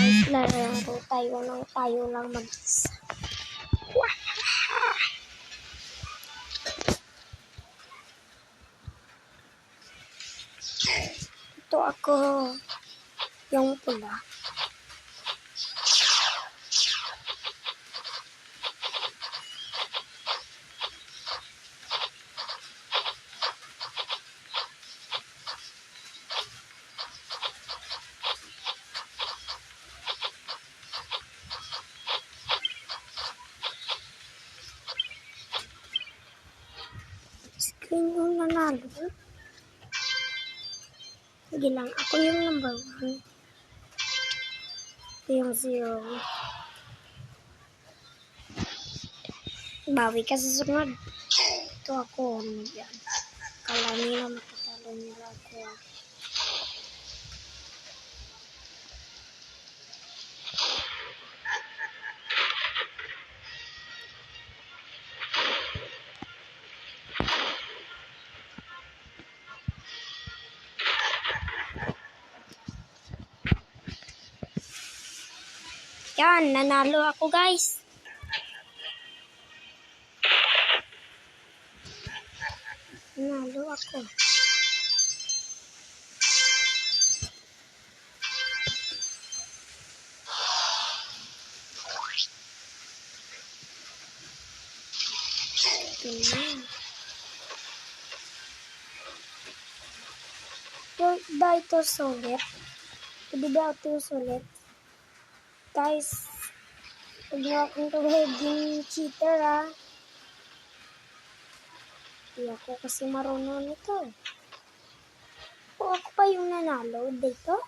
guys, lalaro tayo lang mag-isa. Ito ako, yung pula. Screen yung nanalo. Sige lang, ako yung number 1. Ito yung 0. Bawi ka sa sunod. Ito ako. Yan. Kala nila matatalo nila ako. Yan, nanalo ako guys. Nanalo ako. Ba ito sulit? Hindi ba ito sulit? Guys, huwag niyo akong tawagin cheater ha. Hindi ako kasi marunong nito. O ako pa yung nanalo dito?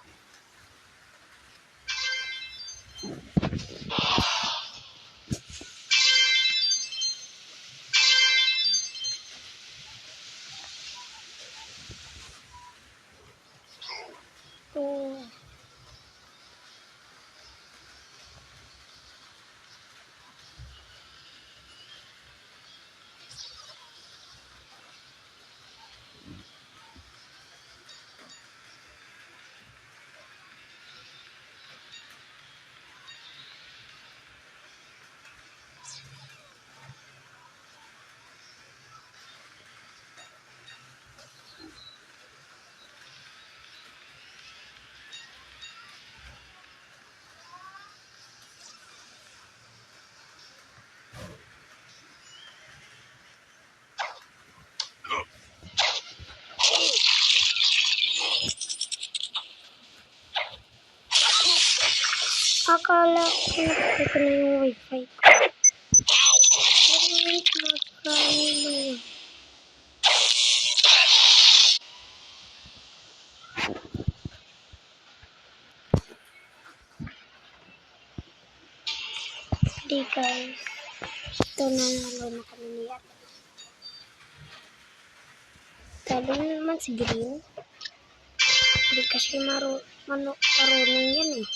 Akala ko ito na yung wifi ko. Hindi guys. Ito nanalo na kami niya. Talo na naman si Green. Hindi kasi marunong yan eh.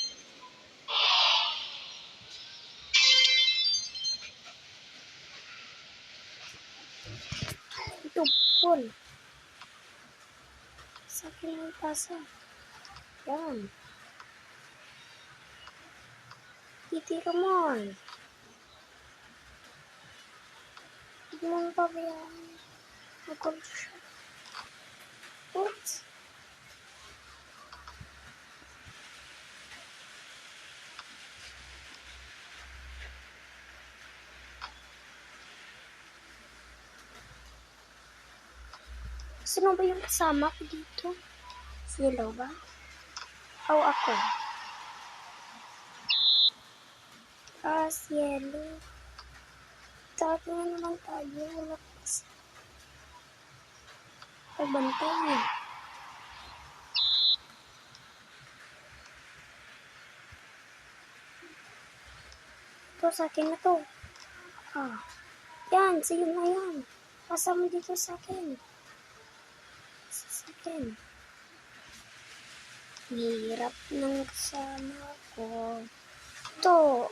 Ito, full. Sa akin ang pasa. Yan. Titira mo. Hindi mo pa yan. Magkul siya. Oops. Sino ba yung kasama ko dito? Si Yellow ba? O ako? Si Yellow. Tato na naman tayo. Wala kasi. Pagbantay eh. Ito sa akin na to. Yan. Sa'yo na yan. Pasa mo dito sa akin. Sa akin. Hirap ng kasama ko. Ito.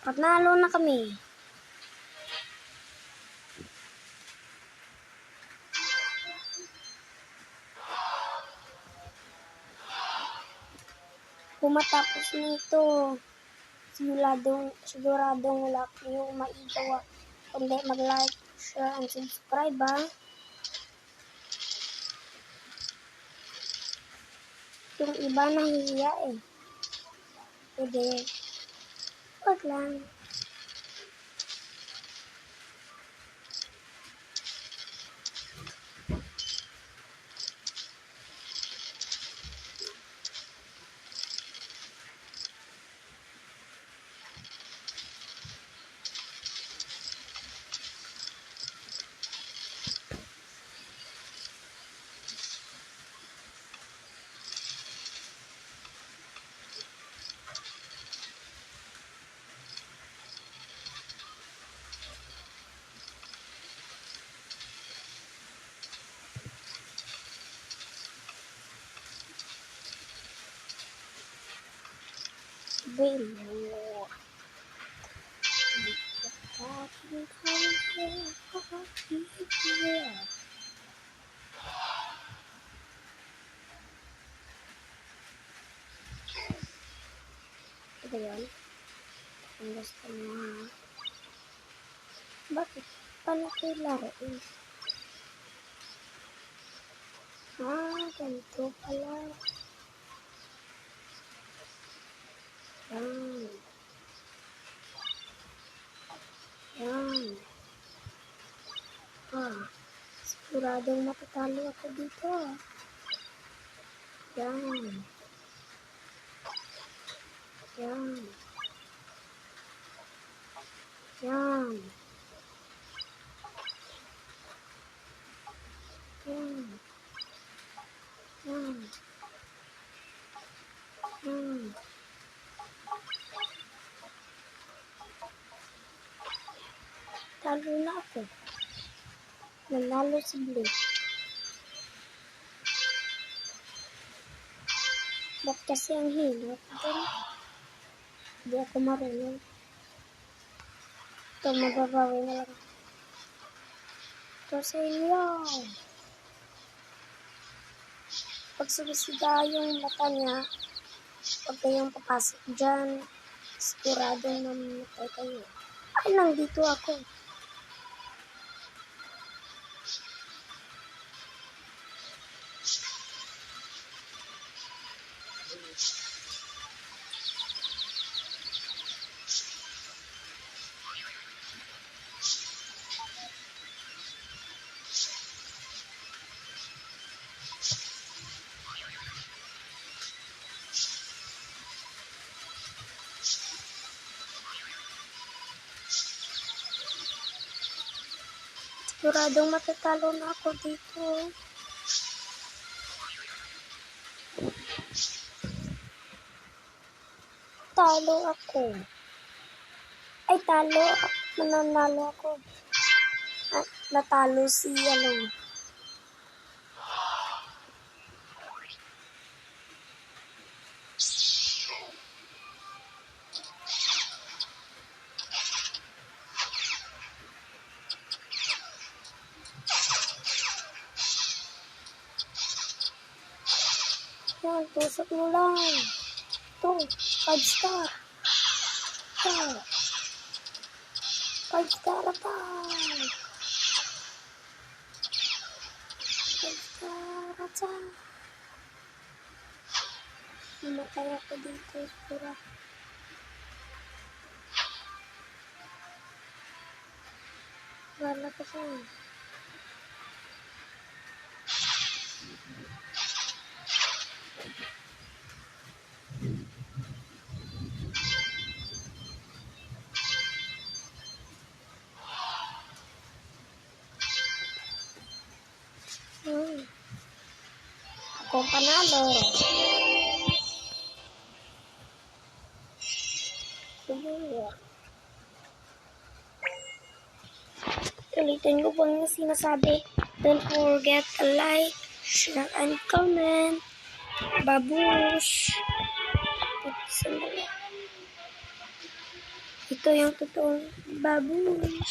Panalo na kami. Kung matapos nito, siguradong wala kayong maigawa kundi mag-like, share, and subscribe ha. Yung iba nahihiya eh. Pwede. Wag lang. Belo. Ito yun. Ang gusto mo. Bakit? Paano kayo laruin? Ganito pala. Yan. Yan. Siguradong matatalo ako dito. Yan. Yan. Yan. Yan. Yan. Yan. Talo na ako. Nanalo si Blue. Ba't kasi ang hirap doon? Hindi ako marunong. Ito, mababawi na lang. Ito sa inyo. Pag sumisida yung mata niya, pag kayong papasok dyan, siguradong mamatay kayo. Ay, nandito ako. Siguradong matatalo na ako dito. Talo ako. Ay, talo. Mananalo ako. Natalo si Yan, tusok mo lang. Ito, 5 star. Ito. 5 star pa. 5 star pa. Mamatay ako dito, sigura. Wala ko siya. Akong panalo. Ulitin ko pang sinasabi. Don't forget to like, share, and comment. Babush. Ito yung totoong babush.